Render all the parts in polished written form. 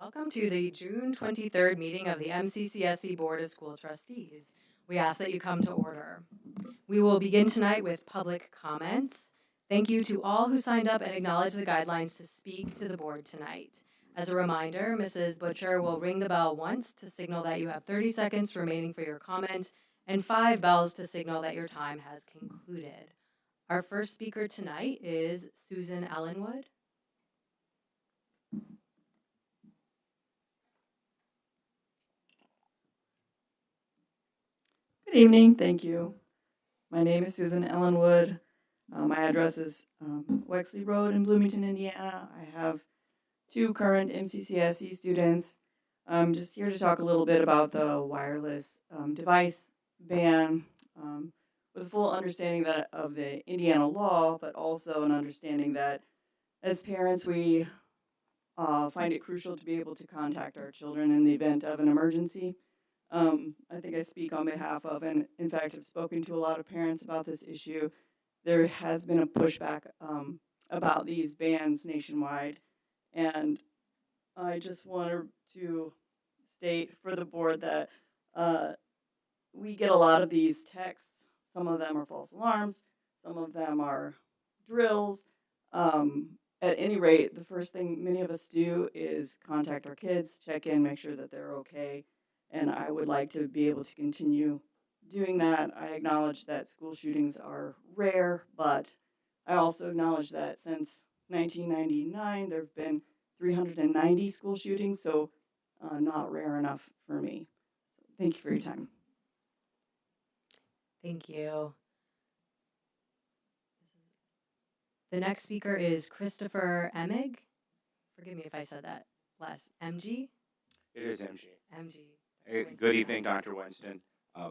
Welcome to the June 23rd meeting of the MCCSC Board of School Trustees. We ask that you come to order. We will begin tonight with public comments. Thank you to all who signed up and acknowledged the guidelines to speak to the board tonight. As a reminder, Mrs. Butcher will ring the bell once to signal that you have 30 seconds remaining for your comment and 5 bells to signal that your time has concluded. Our first speaker tonight is Susan Ellenwood. Good evening, thank you. My name is Susan Ellenwood. My address is Wexley Road in Bloomington, Indiana. I have 2 current MCCSC students. I'm just here to talk a little bit about the wireless device ban with a full understanding of the Indiana law, but also an understanding that as parents we find it crucial to be able to contact our children in the event of an emergency. I think I speak on behalf of, and in fact, have spoken to a lot of parents about this issue. There has been a pushback about these bans nationwide, and I just wanted to state for the board that we get a lot of these texts. Some of them are false alarms, some of them are drills. At any rate, the first thing many of us do is contact our kids, check in, make sure that they're okay. And I would like to be able to continue doing that. I acknowledge that school shootings are rare, but I also acknowledge that since 1999, there have been 390 school shootings, so not rare enough for me. So thank you for your time. Thank you. The next speaker is Christopher Emig. Forgive me if I said that last. MG? It is MG. MG. Good evening, Dr. Winston,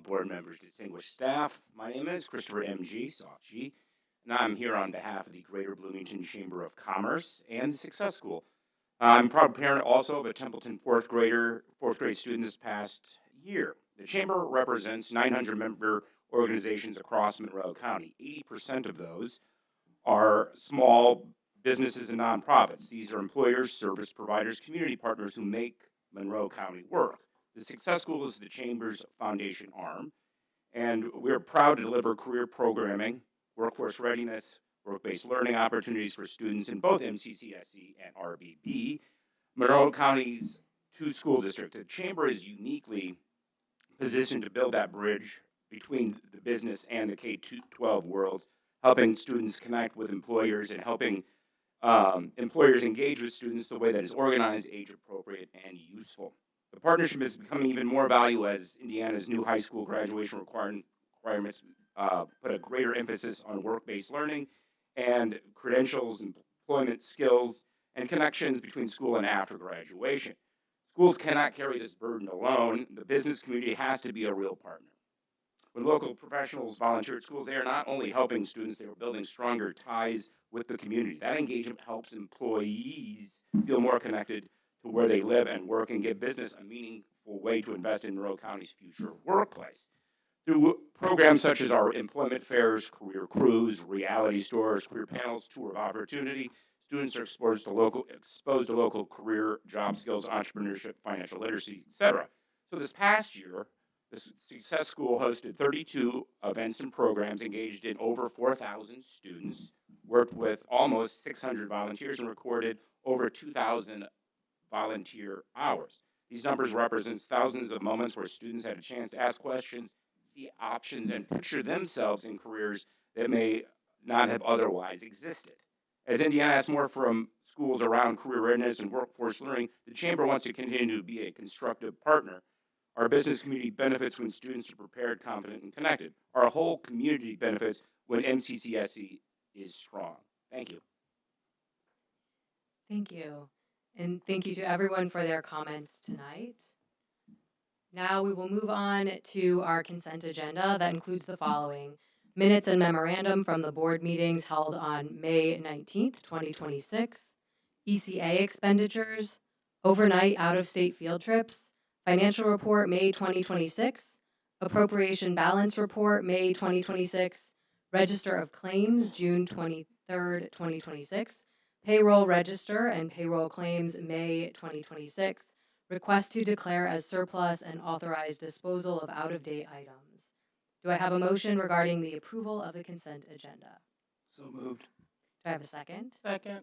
board members, distinguished staff. My name is Christopher MG, soft G, and I'm here on behalf of the Greater Bloomington Chamber of Commerce and the Success School. I'm a proud parent also of a Templeton fourth grade student this past year. The Chamber represents 900 member organizations across Monroe County. 80% of those are small businesses and nonprofits. These are employers, service providers, community partners who make Monroe County work. The Success School is the Chamber's foundation arm, and we're proud to deliver career programming, workforce readiness, work-based learning opportunities for students in both MCCSC and RBB. Monroe County's 2 school districts. The Chamber is uniquely positioned to build that bridge between the business and the K-12 worlds, helping students connect with employers and helping employers engage with students the way that is organized, age-appropriate, and useful. The partnership is becoming even more valuable as Indiana's new high school graduation requirements put a greater emphasis on work-based learning and credentials, employment skills, and connections between school and after graduation. Schools cannot carry this burden alone. The business community has to be a real partner. When local professionals volunteer at schools, they are not only helping students, they are building stronger ties with the community. That engagement helps employees feel more connected to where they live and work and give business a meaningful way to invest in Monroe County's future workplace. Through programs such as our employment fairs, career crews, reality stores, career panels, tour of opportunity, students are exposed to local career, job skills, entrepreneurship, financial literacy, etc. So this past year, the Success School hosted 32 events and programs, engaged in over 4,000 students, worked with almost 600 volunteers, and recorded over 2,000 volunteer hours. These numbers represent thousands of moments where students had a chance to ask questions, see options, and picture themselves in careers that may not have otherwise existed. As Indiana asks more from schools around career readiness and workforce learning, the Chamber wants to continue to be a constructive partner. Our business community benefits when students are prepared, confident, and connected. Our whole community benefits when MCCSC is strong. Thank you. Thank you. And thank you to everyone for their comments tonight. Now we will move on to our consent agenda that includes the following: minutes and memorandum from the board meetings held on May 19th, 2026, ECA expenditures, overnight out-of-state field trips, financial report May 2026, appropriation balance report May 2026, register of claims June 23rd, 2026, Payroll register and payroll claims May 2026. Request to declare as surplus and authorize disposal of out-of-date items. Do I have a motion regarding the approval of the consent agenda? So moved. Do I have a second? Second.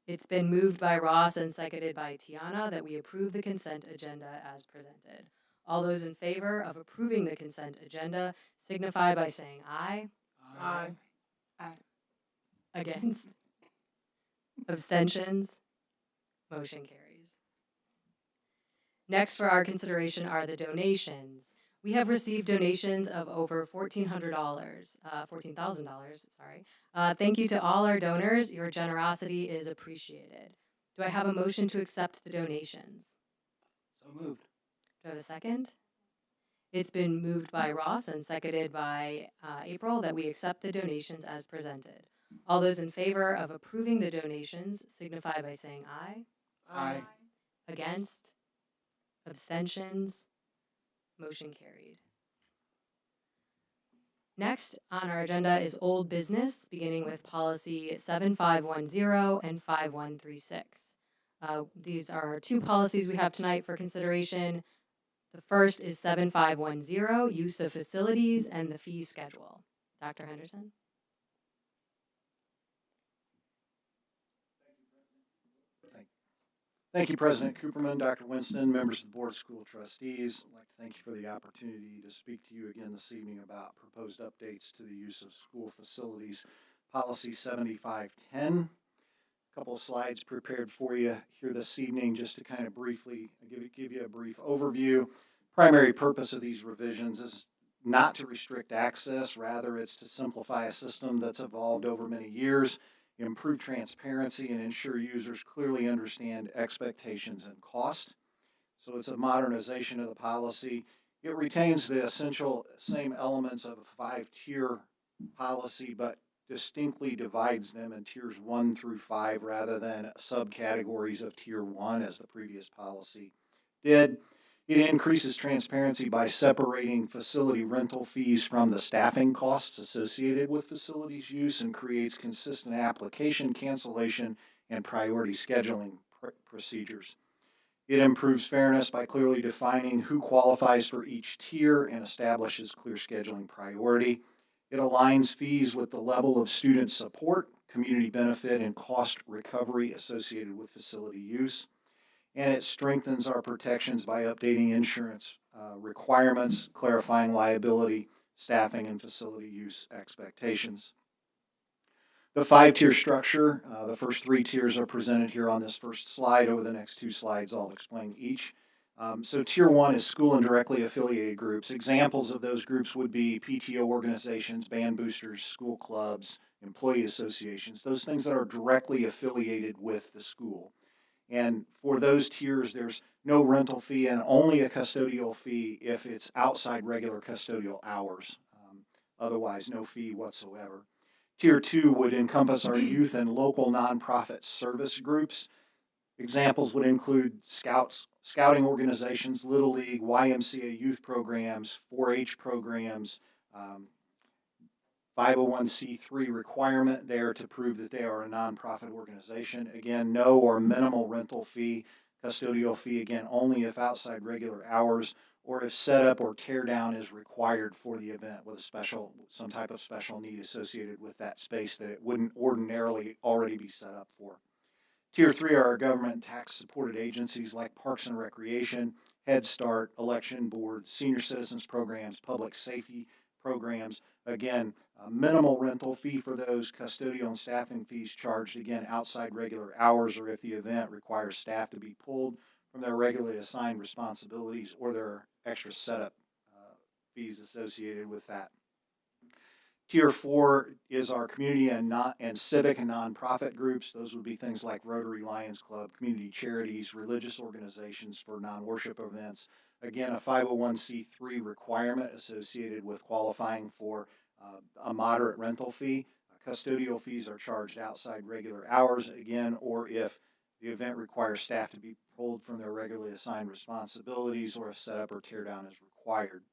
It's been moved by Ross and seconded by Tiana that we approve the consent agenda as presented. All those in favor of approving the consent agenda signify by saying aye. Aye. Against? Abstentions? Motion carries. Next for our consideration are the donations. We have received donations of over $14,000, sorry. Thank you to all our donors. Your generosity is appreciated. Do I have a motion to accept the donations? So moved. Do I have a second? It's been moved by Ross and seconded by April that we accept the donations as presented. All those in favor of approving the donations signify by saying aye. Aye. Against? Abstentions? Motion carried. Next on our agenda is old business, beginning with policy 7510 and 5136. These are two policies we have tonight for consideration. The first is 7510, use of facilities and the fee schedule. Dr. Henderson? Thank you, President Cooperman, Dr. Winston, members of the Board of School Trustees. I'd like to thank you for the opportunity to speak to you again this evening about proposed updates to the use of school facilities, Policy 7510. A couple of slides prepared for you here this evening just to kind of briefly give you a brief overview. Primary purpose of these revisions is not to restrict access, rather it's to simplify a system that's evolved over many years, improve transparency, and ensure users clearly understand expectations and cost. So it's a modernization of the policy. It retains the essential same elements of a 5-tier policy, but distinctly divides them in tiers 1 through 5 rather than subcategories of tier 1 as the previous policy did. It increases transparency by separating facility rental fees from the staffing costs associated with facilities use and creates consistent application, cancellation, and priority scheduling procedures. It improves fairness by clearly defining who qualifies for each tier and establishes clear scheduling priority. It aligns fees with the level of student support, community benefit, and cost recovery associated with facility use. And it strengthens our protections by updating insurance requirements, clarifying liability, staffing, and facility use expectations. The 5-tier structure, the first 3 tiers are presented here on this first slide. Over the next 2 slides, I'll explain each. So tier 1 is school and directly affiliated groups. Examples of those groups would be PTO organizations, band boosters, school clubs, employee associations, those things that are directly affiliated with the school. And for those tiers, there's no rental fee and only a custodial fee if it's outside regular custodial hours. Otherwise, no fee whatsoever. Tier 2 would encompass our youth and local nonprofit service groups. Examples would include scouting organizations, Little League, YMCA youth programs, 4-H programs, 501c3 requirement there to prove that they are a nonprofit organization. Again, no or minimal rental fee, custodial fee, again, only if outside regular hours or if setup or tear down is required for the event with some type of special need associated with that space that it wouldn't ordinarily already be set up for. Tier 3 are our government and tax-supported agencies like Parks and Recreation, Head Start, Election Board, Senior Citizens Programs, Public Safety Programs. Again, a minimal rental fee for those, custodial and staffing fees charged, again, outside regular hours or if the event requires staff to be pulled from their regularly assigned responsibilities or their extra setup fees associated with that. Tier 4 is our community and civic and nonprofit groups. Those would be things like Rotary Lions Club, community charities, religious organizations for non-worship events. Again, a 501c3 requirement associated with qualifying for a moderate rental fee. Custodial fees are charged outside regular hours, again, or if the event requires staff to be pulled from their regularly assigned responsibilities or if setup or tear down is required.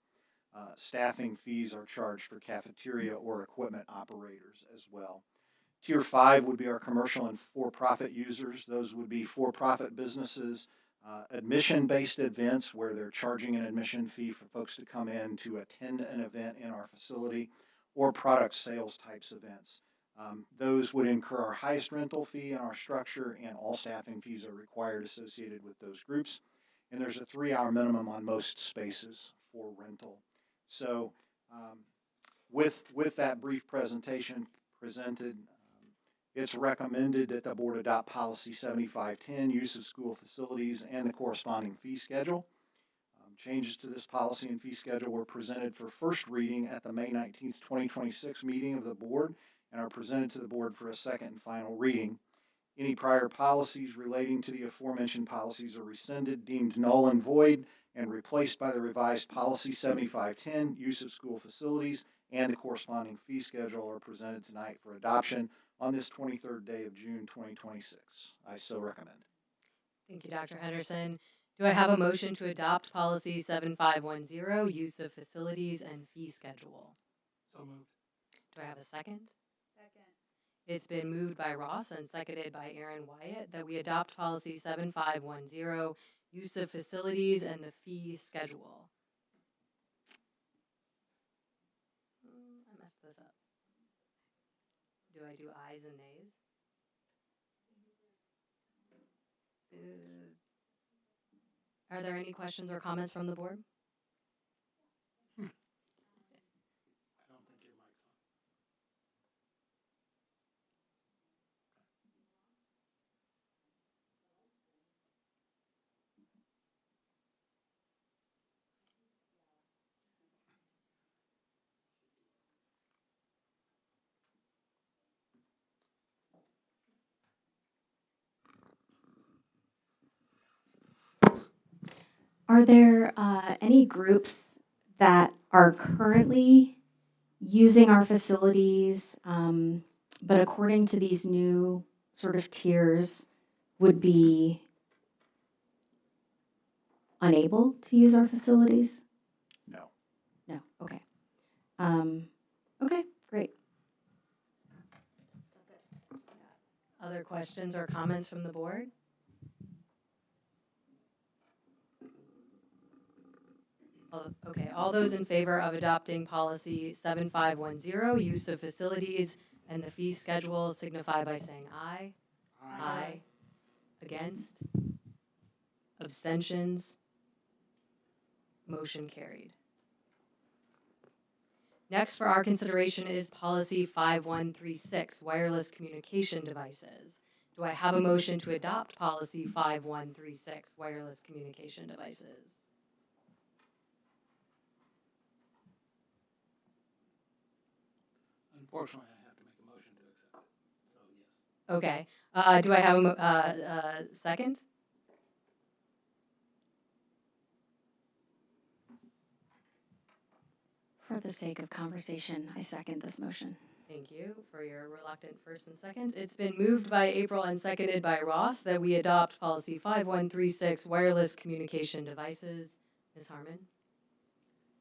Staffing fees are charged for cafeteria or equipment operators as well. Tier 5 would be our commercial and for-profit users. Those would be for-profit businesses, admission-based events where they're charging an admission fee for folks to come in to attend an event in our facility, or product sales types events. Those would incur our highest rental fee in our structure, and all staffing fees are required associated with those groups. And there's a 3-hour minimum on most spaces for rental. So with that brief presentation presented, it's recommended that the board adopt policy 7510, use of school facilities, and the corresponding fee schedule. Changes to this policy and fee schedule were presented for first reading at the May 19th, 2026 meeting of the board and are presented to the board for a second and final reading. Any prior policies relating to the aforementioned policies are rescinded, deemed null and void, and replaced by the revised policy 7510, use of school facilities, and the corresponding fee schedule are presented tonight for adoption on this 23rd day of June 2026. I so recommend. Thank you, Dr. Henderson. Do I have a motion to adopt policy 7510, use of facilities and fee schedule? So moved. Do I have a second? Second. It's been moved by Ross and seconded by Aaron Wyatt that we adopt policy 7510, use of facilities and the fee schedule. I messed this up. Do I do ayes and nays? Are there any questions or comments from the board? I don't think your mic's on. Are there any groups that are currently using our facilities, but according to these new sort of tiers, would be unable to use our facilities? No. No. Okay. Okay. Great. Other questions or comments from the board? Okay, all those in favor of adopting policy 7510, use of facilities and the fee schedule, signify by saying aye. Aye. Against? Abstentions? Motion carried. Next for our consideration is policy 5136, wireless communication devices. Do I have a motion to adopt policy 5136, wireless communication devices? Unfortunately, I have to make a motion to accept it. So, yes. Okay. Do I have a second? For the sake of conversation, I second this motion. Thank you for your reluctant first and second. It's been moved by April and seconded by Ross that we adopt policy 5136, wireless communication devices. Ms. Harmon?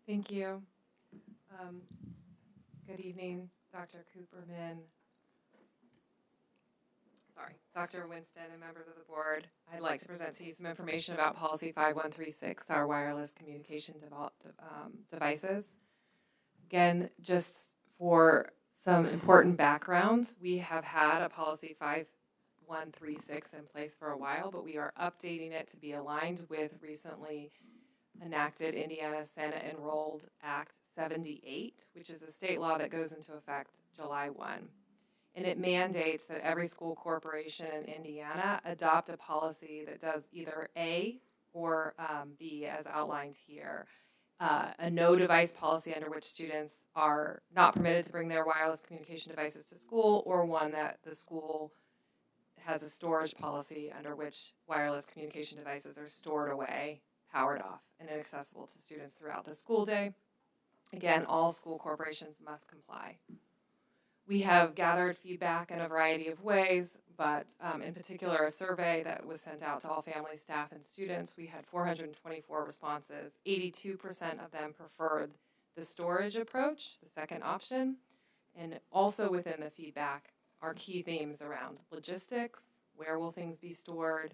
Thank you. Good evening, Dr. Cooperman. Dr. Winston and members of the board. I'd like to present to you some information about policy 5136, our wireless communication devices. Again, just for some important background, we have had a policy 5136 in place for a while, but we are updating it to be aligned with recently enacted Indiana Senate Enrolled Act 78, which is a state law that goes into effect July 1. And it mandates that every school corporation in Indiana adopt a policy that does either A or B, as outlined here. A no device policy under which students are not permitted to bring their wireless communication devices to school, or one that the school has a storage policy under which wireless communication devices are stored away, powered off, and inaccessible to students throughout the school day. Again, all school corporations must comply. We have gathered feedback in a variety of ways, but in particular, a survey that was sent out to all families, staff, and students. We had 424 responses. 82% of them preferred the storage approach, the second option. And also within the feedback are key themes around logistics, where will things be stored,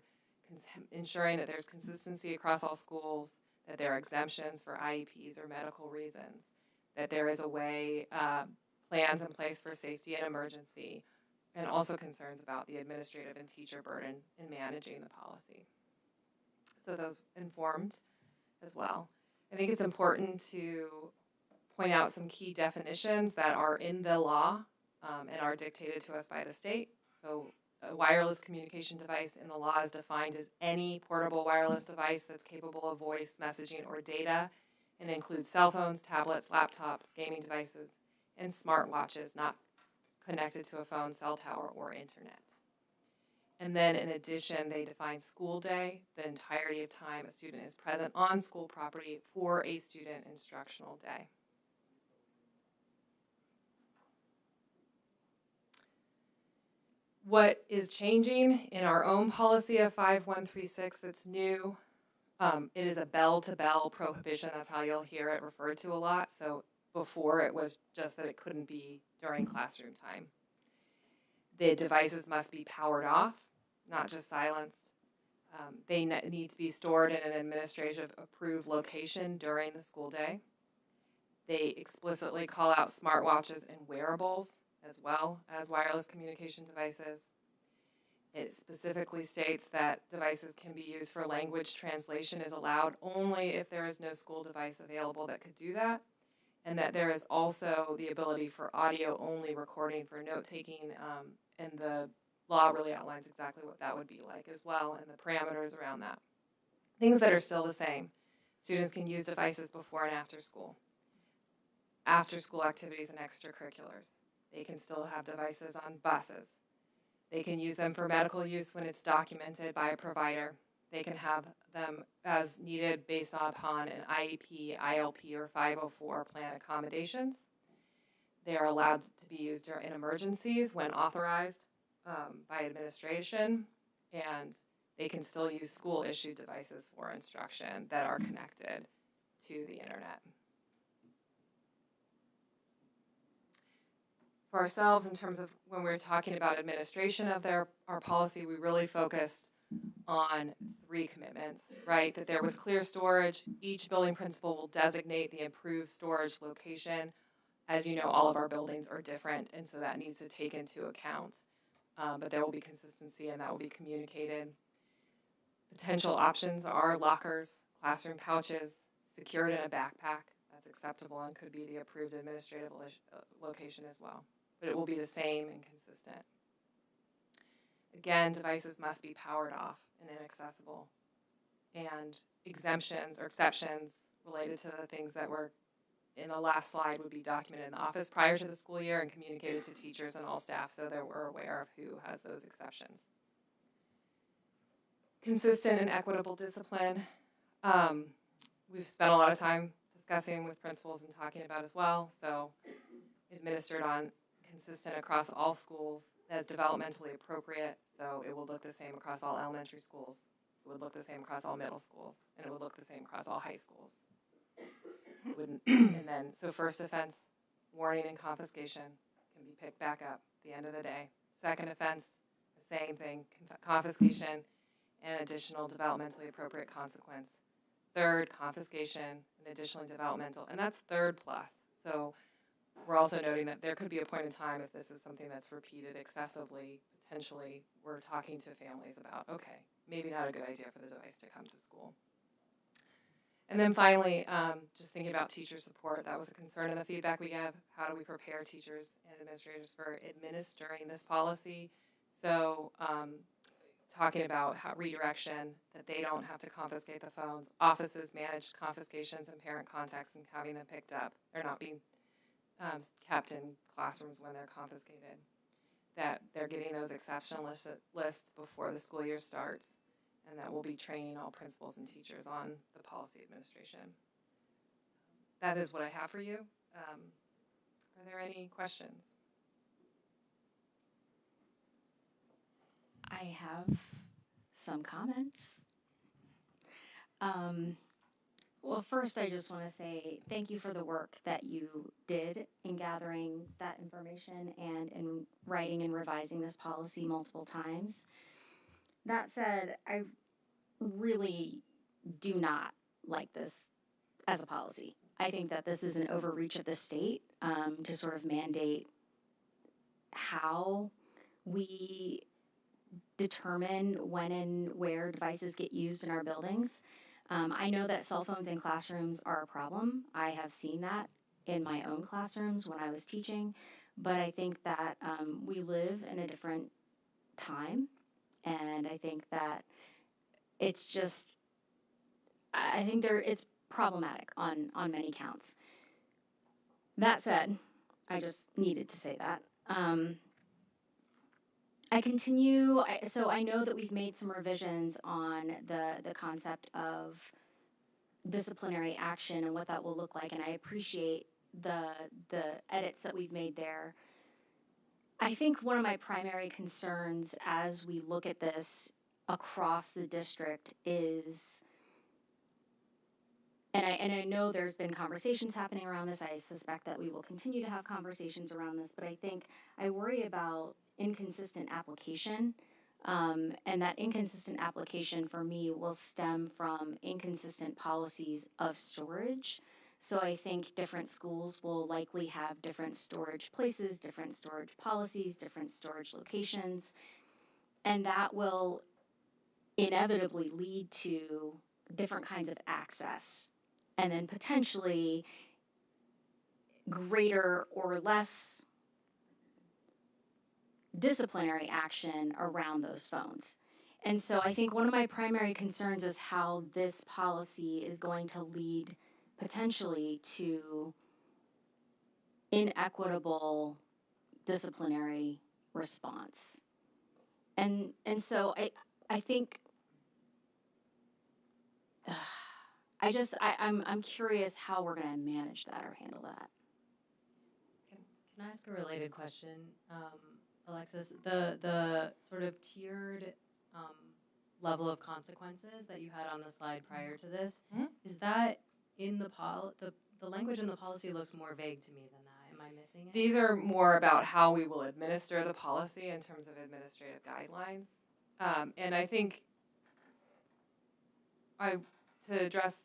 ensuring that there's consistency across all schools, that there are exemptions for IEPs or medical reasons, that there is a way, plans in place for safety and emergency, and also concerns about the administrative and teacher burden in managing the policy. So those informed as well. I think it's important to point out some key definitions that are in the law and are dictated to us by the state. So a wireless communication device in the law is defined as any portable wireless device that's capable of voice, messaging, or data, and includes cell phones, tablets, laptops, gaming devices, and smartwatches not connected to a phone, cell tower, or internet. And then in addition, they define school day, the entirety of time a student is present on school property for a student instructional day. What is changing in our own policy of 5136 that's new, it is a bell-to-bell prohibition. That's how you'll hear it referred to a lot. So before it was just that it couldn't be during classroom time. The devices must be powered off, not just silenced. They need to be stored in an administrative approved location during the school day. They explicitly call out smartwatches and wearables as well as wireless communication devices. It specifically states that devices can be used for language translation is allowed only if there is no school device available that could do that, and that there is also the ability for audio-only recording for note-taking, and the law really outlines exactly what that would be like as well and the parameters around that. Things that are still the same. Students can use devices before and after school. After school activities and extracurriculars. They can still have devices on buses. They can use them for medical use when it's documented by a provider. They can have them as needed based upon an IEP, ILP, or 504 plan accommodations. They are allowed to be used in emergencies when authorized by administration, and they can still use school-issued devices for instruction that are connected to the internet. For ourselves, in terms of when we're talking about administration of our policy, we really focused on 3 commitments, right? That there was clear storage. Each building principal will designate the approved storage location. As you know, all of our buildings are different, and so that needs to take into account. But there will be consistency, and that will be communicated. Potential options are lockers, classroom pouches, secured in a backpack. That's acceptable and could be the approved administrative location as well. But it will be the same and consistent. Again, devices must be powered off and inaccessible. And exemptions or exceptions related to the things that were in the last slide would be documented in the office prior to the school year and communicated to teachers and all staff so that we're aware of who has those exceptions. Consistent and equitable discipline. We've spent a lot of time discussing with principals and talking about as well. So administered on consistent across all schools as developmentally appropriate. So it will look the same across all elementary schools. It would look the same across all middle schools. And it would look the same across all high schools. And then, so first offense, warning and confiscation can be picked back up at the end of the day. Second offense, the same thing, confiscation and additional developmentally appropriate consequence. Third, confiscation and additionally developmental, and that's third plus. So we're also noting that there could be a point in time if this is something that's repeated excessively, potentially we're talking to families about, okay, maybe not a good idea for the device to come to school. And then finally, just thinking about teacher support, that was a concern in the feedback we have. How do we prepare teachers and administrators for administering this policy? So talking about how redirection, that they don't have to confiscate the phones. Offices manage confiscations and parent contacts and having them picked up. They're not being kept in classrooms when they're confiscated. That they're getting those exception lists before the school year starts. And that we'll be training all principals and teachers on the policy administration. That is what I have for you. Are there any questions? I have some comments. Well, first, I just want to say thank you for the work that you did in gathering that information and in writing and revising this policy multiple times. That said, I really do not like this as a policy. I think that this is an overreach of the state to sort of mandate how we determine when and where devices get used in our buildings. I know that cell phones in classrooms are a problem. I have seen that in my own classrooms when I was teaching, but I think that we live in a different time, and I think that it's just, I think it's problematic on many counts. That said, I just needed to say that. So I know that we've made some revisions on the concept of disciplinary action and what that will look like, and I appreciate the edits that we've made there. I think one of my primary concerns as we look at this across the district is, and I know there's been conversations happening around this. I suspect that we will continue to have conversations around this, but I think I worry about inconsistent application. And that inconsistent application for me will stem from inconsistent policies of storage. So I think different schools will likely have different storage places, different storage policies, different storage locations, and that will inevitably lead to different kinds of access and then potentially greater or less disciplinary action around those phones. And so I think one of my primary concerns is how this policy is going to lead potentially to inequitable disciplinary response. And so I think I'm curious how we're going to manage that or handle that. Can I ask a related question, Alexis? The sort of tiered level of consequences that you had on the slide prior to this, is that in the language in the policy looks more vague to me than that. Am I missing it? These are more about how we will administer the policy in terms of administrative guidelines. And I think to address,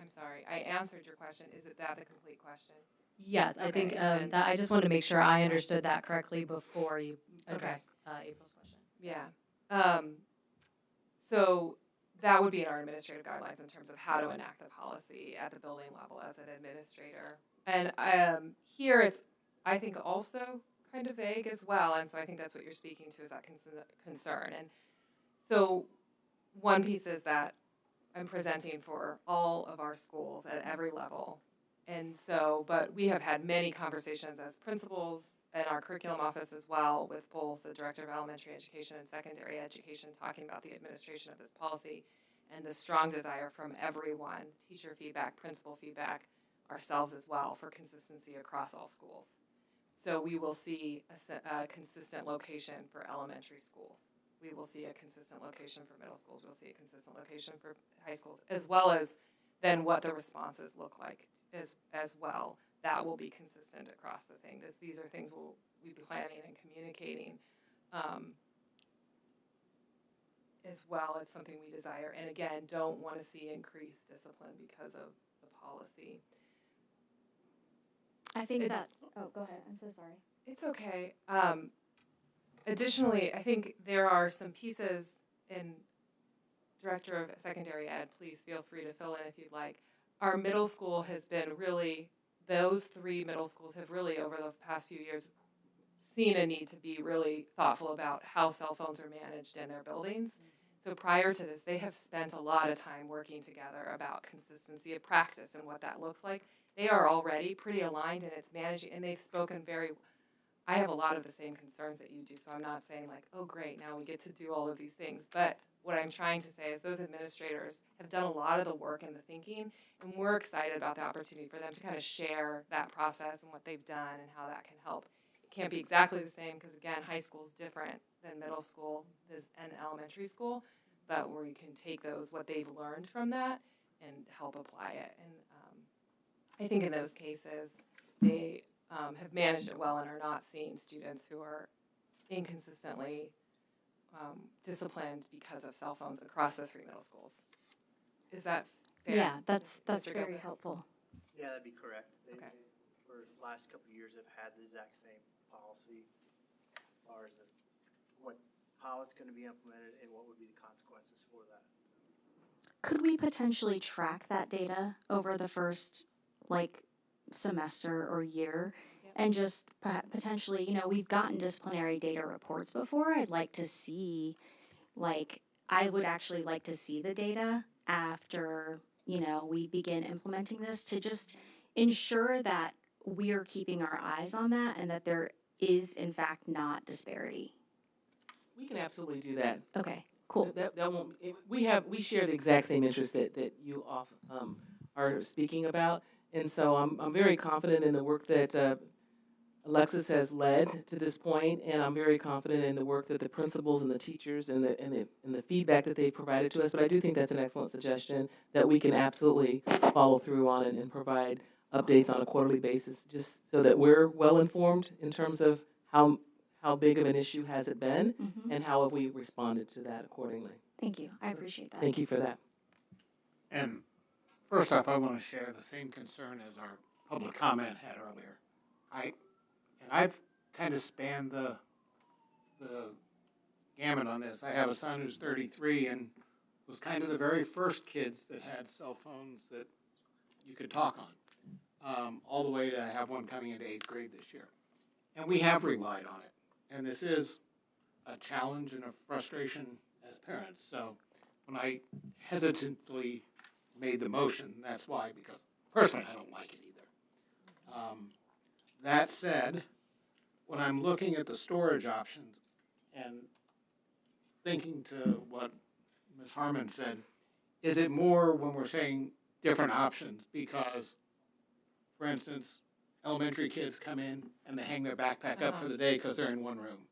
I'm sorry, I answered your question. Is it that the complete question? Yes, I think Okay, that I just wanted to make sure I understood that correctly before you addressed April's question. Yeah. So that would be in our administrative guidelines in terms of how to enact the policy at the building level as an administrator. And here it's, I think, also kind of vague as well. And so I think that's what you're speaking to, is that concern. And so one piece is that I'm presenting for all of our schools at every level. And so, but we have had many conversations as principals and our curriculum office as well, with both the director of elementary education and secondary education, talking about the administration of this policy and the strong desire from everyone, teacher feedback, principal feedback, ourselves as well, for consistency across all schools. So we will see a consistent location for elementary schools. We will see a consistent location for middle schools. We'll see a consistent location for high schools, as well as then what the responses look like as well. That will be consistent across the thing. These are things we'll be planning and communicating as well. It's something we desire. And again, don't want to see increased discipline because of the policy. I think go ahead. I'm so sorry. It's okay. Additionally, I think there are some pieces in Director of Secondary Ed, please feel free to fill in if you'd like. Our middle school has been really, those 3 middle schools have really, over the past few years, seen a need to be really thoughtful about how cell phones are managed in their buildings. So prior to this, they have spent a lot of time working together about consistency of practice and what that looks like. They are already pretty aligned in its managing, and they've spoken I have a lot of the same concerns that you do, so I'm not saying like, oh great, now we get to do all of these things. But what I'm trying to say is those administrators have done a lot of the work and the thinking, and we're excited about the opportunity for them to kind of share that process and what they've done and how that can help. It can't be exactly the same because, again, high school is different than middle school and elementary school, but where you can take what they've learned from that and help apply it. And I think in those cases, they have managed it well and are not seeing students who are inconsistently disciplined because of cell phones across the 3 middle schools. Is that fair? Yeah, that's Mr. very Gilbert? helpful. Yeah, that'd be correct. Okay. For the last couple of years, have had the exact same policy as far as how it's going to be implemented and what would be the consequences for that. Could we potentially track that data over the first, like, semester or year? Yep. And just potentially, you know, we've gotten disciplinary data reports before. I'd like to see, like, I would actually like to see the data after, you know, we begin implementing this to just ensure that we're keeping our eyes on that and that there is, in fact, not disparity. We can absolutely do that. Okay, cool. That won't. We share the exact same interest that you are speaking about, and so I'm very confident in the work that Alexis has led to this point, and I'm very confident in the work that the principals and the teachers and the feedback that they provided to us. But I do think that's an excellent suggestion that we can absolutely follow through on and provide updates on a quarterly basis, just so that we're well informed in terms of how big of an issue has it been, and how have we responded to that accordingly. Thank you. I appreciate that. Thank you for that. And first off, I want to share the same concern as our public comment had earlier. I've kind of spanned the gamut on this. I have a son who's 33 and was kind of the very first kids that had cell phones that you could talk on, all the way to have one coming into 8th grade this year. And we have relied on it. And this is a challenge and a frustration as parents. So when I hesitantly made the motion, that's why, because personally I don't like it either. That said, when I'm looking at the storage options and thinking to what Ms. Harmon said, is it more when we're saying different options? Because, for instance, elementary kids come in and they hang their backpack up for the day because they're in one room.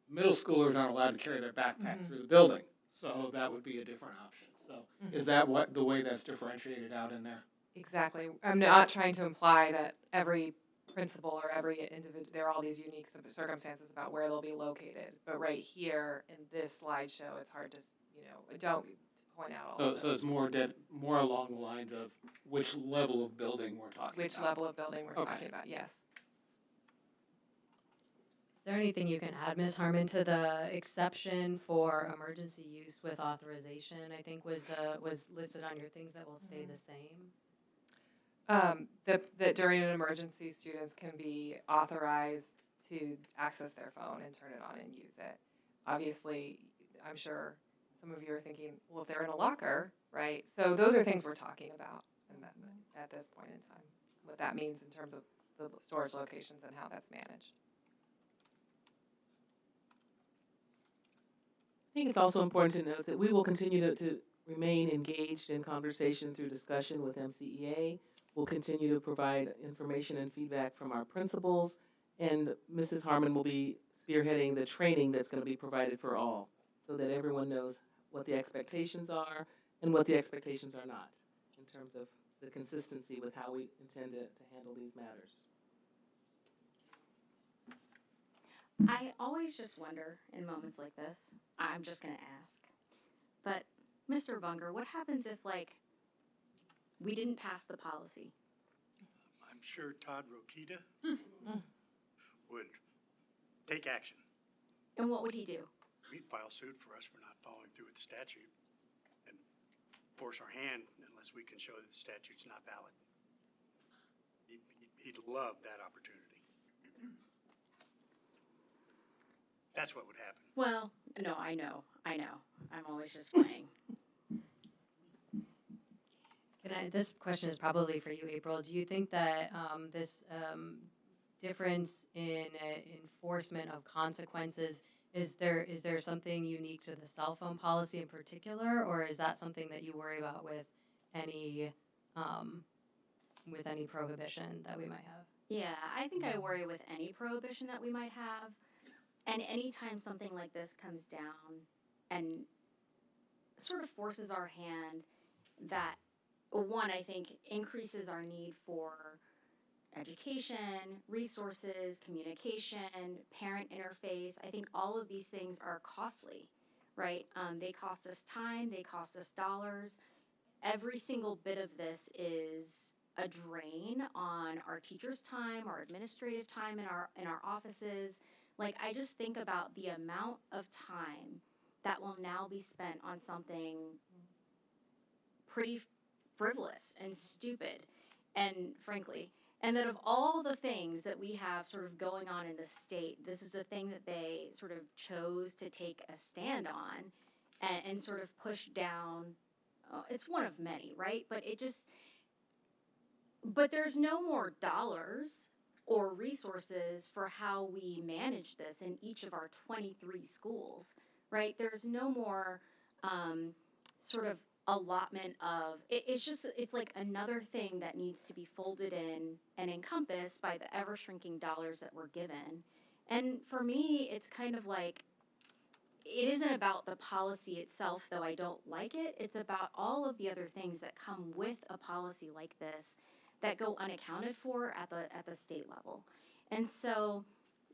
Middle schoolers aren't allowed to carry their backpack through the building, so that would be a different option. So is that the way that's differentiated out in there? Exactly. I'm not trying to imply that every principal or every individual, there are all these unique circumstances about where they'll be located. But right here in this slideshow, it's hard to, don't point out all of So it's more along the lines of which level of building we're talking which about. level of building we're talking about, yes. Is there anything you can add, Ms. Harmon, to the exception for emergency use with authorization? I think was listed on your things that will stay the same. That during an emergency, students can be authorized to access their phone and turn it on and use it. Obviously, I'm sure some of you are thinking, well, if they're in a locker, right? So those are things we're talking about at this point in time, what that means in terms of the storage locations and how that's managed. I think it's also important to note that we will continue to remain engaged in conversation through discussion with MCEA. We'll continue to provide information and feedback from our principals, and Mrs. Harmon will be spearheading the training that's going to be provided for all, so that everyone knows what the expectations are and what the expectations are not, in terms of the consistency with how we intend to handle these matters. I always just wonder in moments like this, I'm just going to ask, but Mr. Bunger, what happens if, like, we didn't pass the policy? I'm sure Todd Rokita would take action. And what would he do? He'd file suit for us for not following through with the statute and force our hand unless we can show that the statute's not valid. He'd love that opportunity. That's what would happen. Well, no, I know. I'm always just playing. This question is probably for you, April. Do you think that this difference in enforcement of consequences, is there something unique to the cell phone policy in particular, or is that something that you worry about with any prohibition that we might have? Yeah, I think I worry with any prohibition that we might have. And anytime something like this comes down and sort of forces our hand that, one, I think increases our need for education, resources, communication, parent interface. I think all of these things are costly, right? They cost us time, they cost us dollars. Every single bit of this is a drain on our teachers' time, our administrative time in our offices. Like, I just think about the amount of time that will now be spent on something pretty frivolous and stupid, and frankly, and that of all the things that we have sort of going on in the state, this is the thing that they sort of chose to take a stand on and sort of push down. It's one of many, right? But there's no more dollars or resources for how we manage this in each of our 23 schools, right? There's no more sort of allotment of it's like another thing that needs to be folded in and encompassed by the ever shrinking dollars that we're given. And for me, it's kind of like it isn't about the policy itself, though I don't like it. It's about all of the other things that come with a policy like this that go unaccounted for at the state level. And so,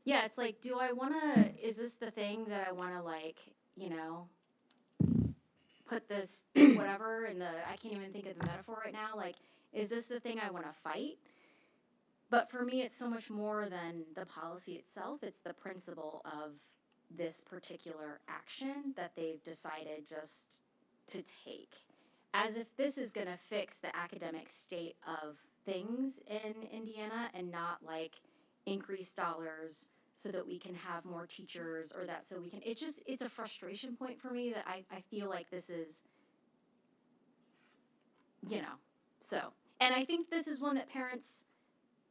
yeah, it's like, is this the thing that I want to, like, you know, put this whatever in the, I can't even think of the metaphor right now. Like, is this the thing I want to fight? But for me, it's so much more than the policy itself. It's the principle of this particular action that they've decided just to take. As if this is going to fix the academic state of things in Indiana and not like increase dollars so that we can have more teachers or that so we can, it's a frustration point for me that I feel like this is, so. And I think this is one that parents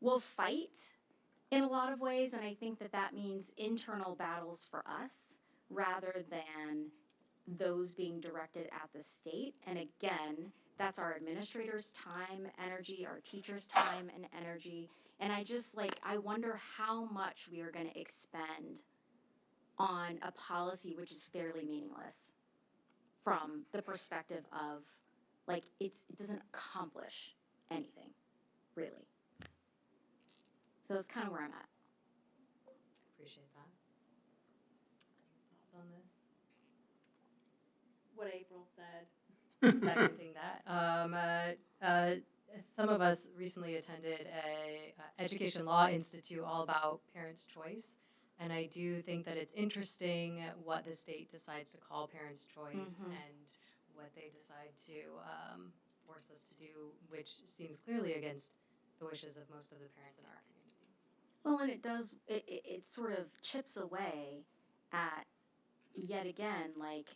will fight in a lot of ways, and I think that that means internal battles for us rather than those being directed at the state. And again, that's our administrators' time, energy, our teachers' time and energy. And I wonder how much we are going to expend on a policy which is fairly meaningless from the perspective of, like, it doesn't accomplish anything, really. So that's kind of where I'm at. Appreciate that. Any thoughts on this? What April said. Seconding that. Some of us recently attended a Education Law Institute all about parents' choice, and I do think that it's interesting what the state decides to call parents' choice and what they decide to force us to do, which seems clearly against the wishes of most of the parents in our community. Well, and it sort of chips away at, yet again, like,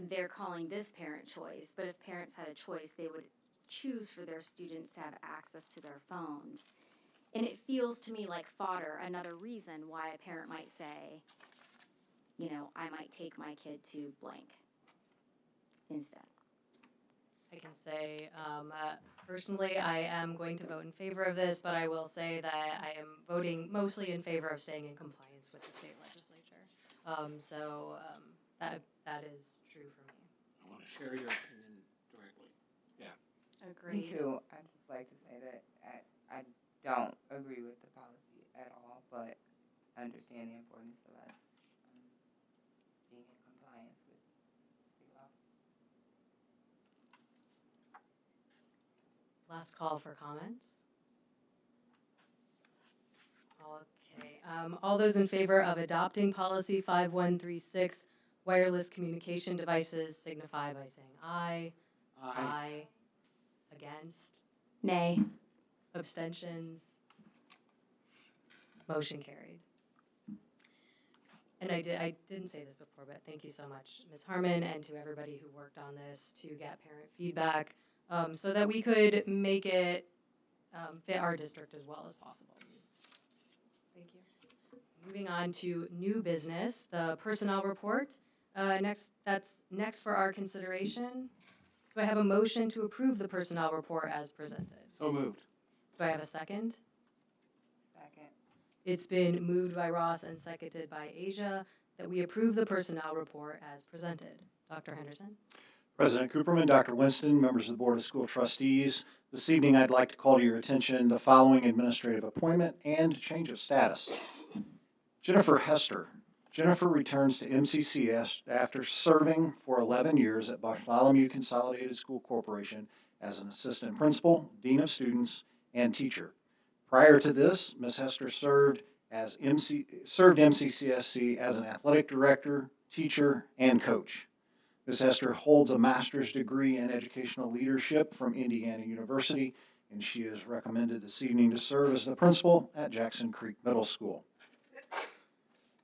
they're calling this parent choice, but if parents had a choice, they would choose for their students to have access to their phones. And it feels to me like fodder, another reason why a parent might say, I might take my kid to blank instead. I can say, personally, I am going to vote in favor of this, but I will say that I am voting mostly in favor of staying in compliance with the state legislature. That is true for me. I want to share your opinion directly. Agreed. Me too. I'd just like to say that I don't agree with the policy at all, but I understand the importance of us being in compliance with state law. Last call for comments. Okay. All those in favor of adopting policy 5136, wireless communication devices, signify by saying aye. Aye. Against? Nay. Abstentions? Motion carried. And I didn't say this before, but thank you so much, Ms. Harmon, and to everybody who worked on this to get parent feedback so that we could make it fit our district as well as possible. Thank you. Moving on to new business, the personnel report. That's next for our consideration. Do I have a motion to approve the personnel report as presented? So moved. Do I have a second? Second. It's been moved by Ross and seconded by Asia that we approve the personnel report as presented. Dr. Henderson? President Cooperman, Dr. Winston, members of the Board of School Trustees, this evening I'd like to call to your attention the following administrative appointment and change of status. Jennifer Hester. Jennifer returns to MCCS after serving for 11 years at Bartholomew Consolidated School Corporation as an assistant principal, dean of students, and teacher. Prior to this, Ms. Hester served MCCSC as an athletic director, teacher, and coach. Ms. Hester holds a master's degree in educational leadership from Indiana University, and she is recommended this evening to serve as the principal at Jackson Creek Middle School.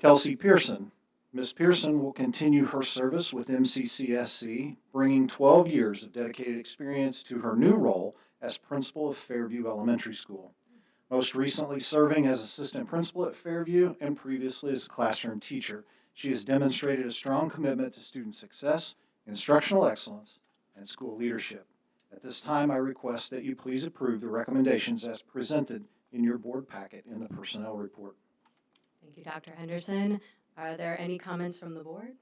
Kelsey Pearson. Ms. Pearson will continue her service with MCCSC, bringing 12 years of dedicated experience to her new role as principal of Fairview Elementary School, most recently serving as assistant principal at Fairview and previously as a classroom teacher. She has demonstrated a strong commitment to student success, instructional excellence, and school leadership. At this time, I request that you please approve the recommendations as presented in your board packet in the personnel report. Thank you, Dr. Henderson. Are there any comments from the board?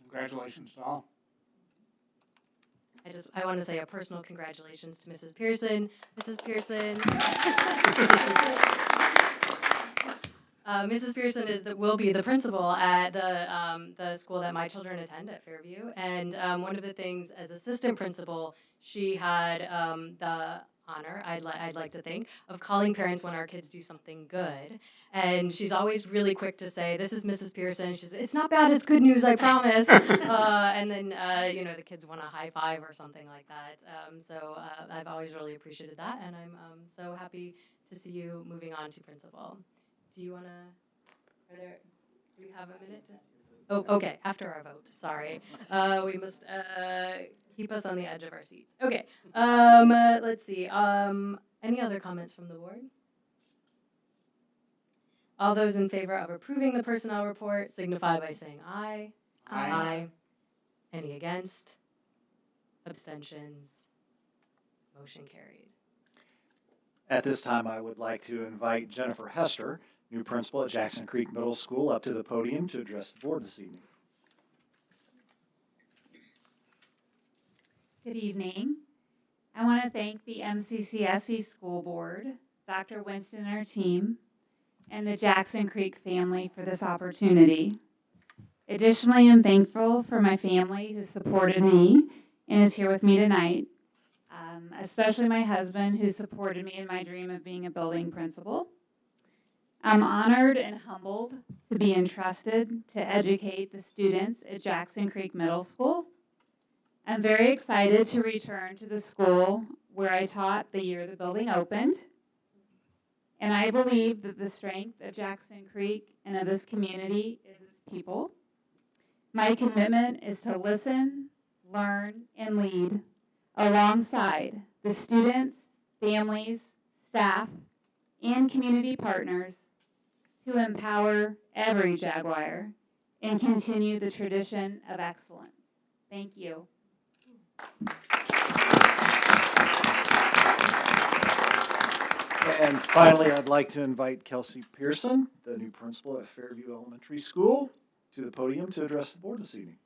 Congratulations to all. I want to say a personal congratulations to Mrs. Pearson. Mrs. Pearson. Mrs. Pearson will be the principal at the school that my children attend at Fairview. And one of the things as assistant principal, she had the honor, I'd like to think, of calling parents when our kids do something good. And she's always really quick to say, "This is Mrs. Pearson." She says, "It's not bad, it's good news, I promise." And then, the kids want a high five or something like that. So I've always really appreciated that, and I'm so happy to see you moving on to principal. Do you want to, do we have a minute to? Oh, okay, after our vote, sorry. We must keep us on the edge of our seats. Okay, let's see. Any other comments from the board? All those in favor of approving the personnel report signify by saying aye. Aye. Any against? Abstentions? Motion carried. At this time, I would like to invite Jennifer Hester, new principal at Jackson Creek Middle School, up to the podium to address the board this evening. Good evening. I want to thank the MCCSC School Board, Dr. Winston and our team, and the Jackson Creek family for this opportunity. Additionally, I'm thankful for my family who supported me and is here with me tonight, especially my husband who supported me in my dream of being a building principal. I'm honored and humbled to be entrusted to educate the students at Jackson Creek Middle School. I'm very excited to return to the school where I taught the year the building opened. And I believe that the strength of Jackson Creek and of this community is its people. My commitment is to listen, learn, and lead alongside the students, families, staff, and community partners to empower every Jaguar and continue the tradition of excellence. Thank you. And finally, I'd like to invite Kelsey Pearson, the new principal at Fairview Elementary School, to the podium to address the board this evening.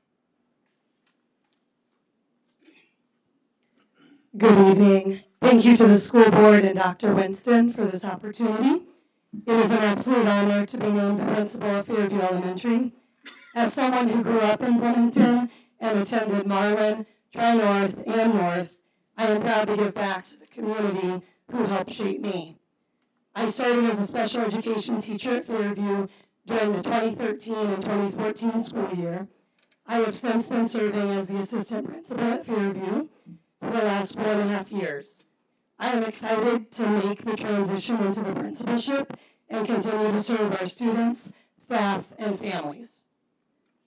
Good evening. Thank you to the school board and Dr. Winston for this opportunity. It is an absolute honor to be named the principal of Fairview Elementary. As someone who grew up in Bloomington and attended Marlin, Tri-North, and North, I am proud to give back to the community who helped shape me. I started as a special education teacher at Fairview during the 2013 and 2014 school year. I have since been serving as the assistant principal at Fairview for the last 4.5 years. I am excited to make the transition into the principalship and continue to serve our students, staff, and families.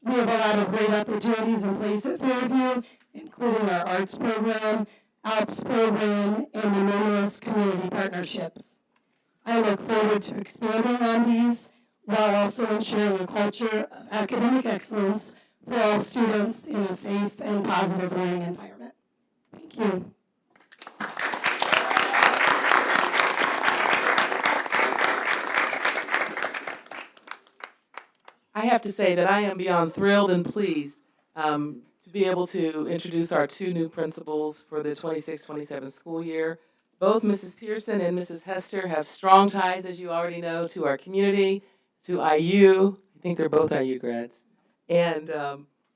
We have a lot of great opportunities in place at Fairview, including our arts program, ALPS program, and the numerous community partnerships. I look forward to expanding on these while also ensuring a culture of academic excellence for all students in a safe and positive learning environment. Thank you. I I have to say that I am beyond thrilled and pleased to be able to introduce our two new principals for the 26-27 school year. Both Mrs. Pearson and Mrs. Hester have strong ties, as you already know, to our community, to IU. I think they're both IU grads. And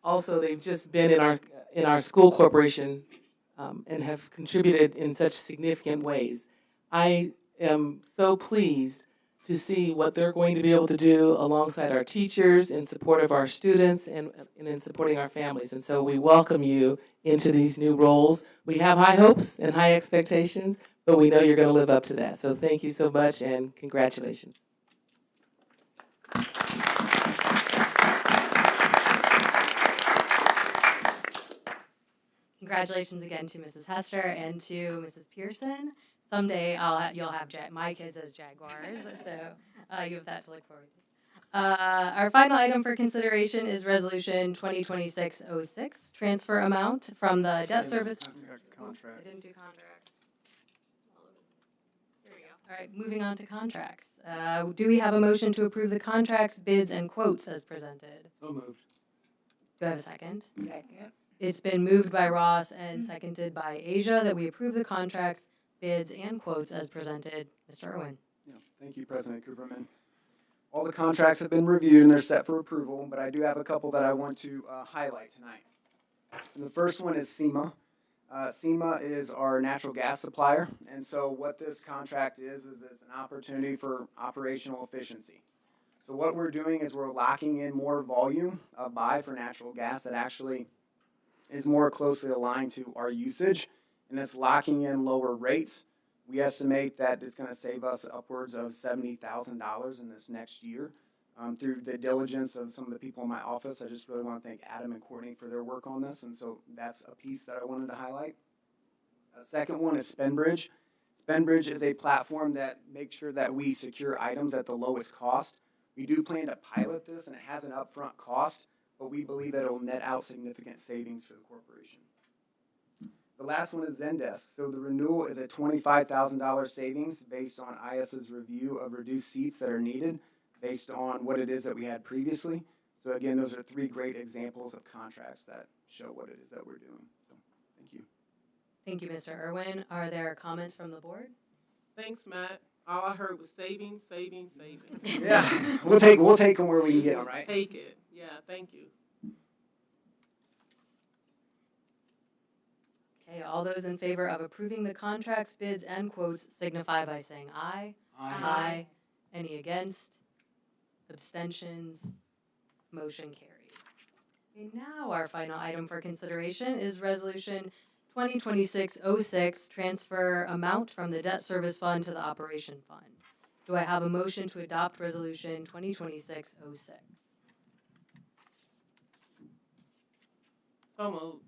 also, they've just been in our school corporation and have contributed in such significant ways. I am so pleased to see what they're going to be able to do alongside our teachers in support of our students and in supporting our families. And so we welcome you into these new roles. We have high hopes and high expectations, but we know you're going to live up to that. So thank you so much and congratulations. Congratulations again to Mrs. Hester and to Mrs. Pearson. Someday you'll have my kids as Jaguars, so you have that to look forward to. Our final item for consideration is Resolution 2026-06, transfer amount from the debt service. Contracts. I didn't do contracts. Here we go. All right, moving on to contracts. Do we have a motion to approve the contracts, bids, and quotes as presented? So moved. Do I have a second? Second. It's been moved by Ross and seconded by Asia that we approve the contracts, bids, and quotes as presented. Mr. Irwin. Yeah, thank you, President Cooperman. All the contracts have been reviewed and they're set for approval, but I do have a couple that I want to highlight tonight. And the first one is SEMA. SEMA is our natural gas supplier, and so what this contract is it's an opportunity for operational efficiency. So what we're doing is we're locking in more volume of buy for natural gas that actually is more closely aligned to our usage, and it's locking in lower rates. We estimate that it's going to save us upwards of $70,000 in this next year. Through the diligence of some of the people in my office, I just really want to thank Adam and Courtney for their work on this, and so that's a piece that I wanted to highlight. A second one is SpendBridge. SpendBridge is a platform that makes sure that we secure items at the lowest cost. We do plan to pilot this, and it has an upfront cost, but we believe that it will net out significant savings for the corporation. The last one is Zendesk. So the renewal is a $25,000 savings based on IS's review of reduced seats that are needed based on what it is that we had previously. So again, those are three great examples of contracts that show what it is that we're doing. So thank you. Thank you, Mr. Irwin. Are there comments from the board? Thanks, Matt. All I heard was savings, savings, savings. Yeah, we'll take them where we can get them, right? Take it. Yeah, thank you. Okay, all those in favor of approving the contracts, bids, and quotes signify by saying aye. Aye. Any against? Abstentions? Motion carried. Okay, now our final item for consideration is Resolution 2026-06, transfer amount from the debt service fund to the operation fund. Do I have a motion to adopt Resolution 2026-06? So moved.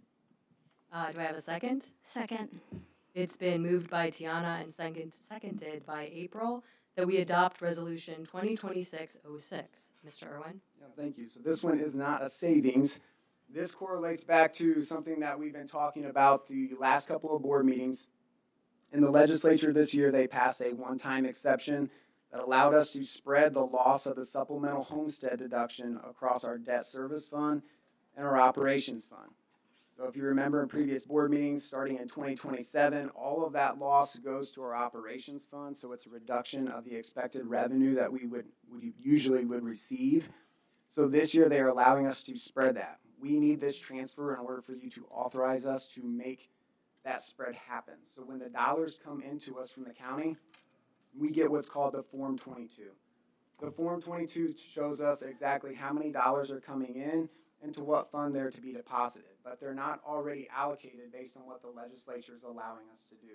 Do I have a second? Second. It's been moved by Tiana and seconded by April that we adopt Resolution 2026-06. Mr. Irwin? Yeah, thank you. So this one is not a savings. This correlates back to something that we've been talking about the last couple of board meetings. In the legislature this year, they passed a one-time exception that allowed us to spread the loss of the supplemental homestead deduction across our debt service fund and our operations fund. So if you remember in previous board meetings, starting in 2027, all of that loss goes to our operations fund. So it's a reduction of the expected revenue that we would usually receive. So this year they are allowing us to spread that. We need this transfer in order for you to authorize us to make that spread happen. So when the dollars come into us from the county, we get what's called the Form 22. The Form 22 shows us exactly how many dollars are coming in and to what fund they're to be deposited, but they're not already allocated based on what the legislature is allowing us to do.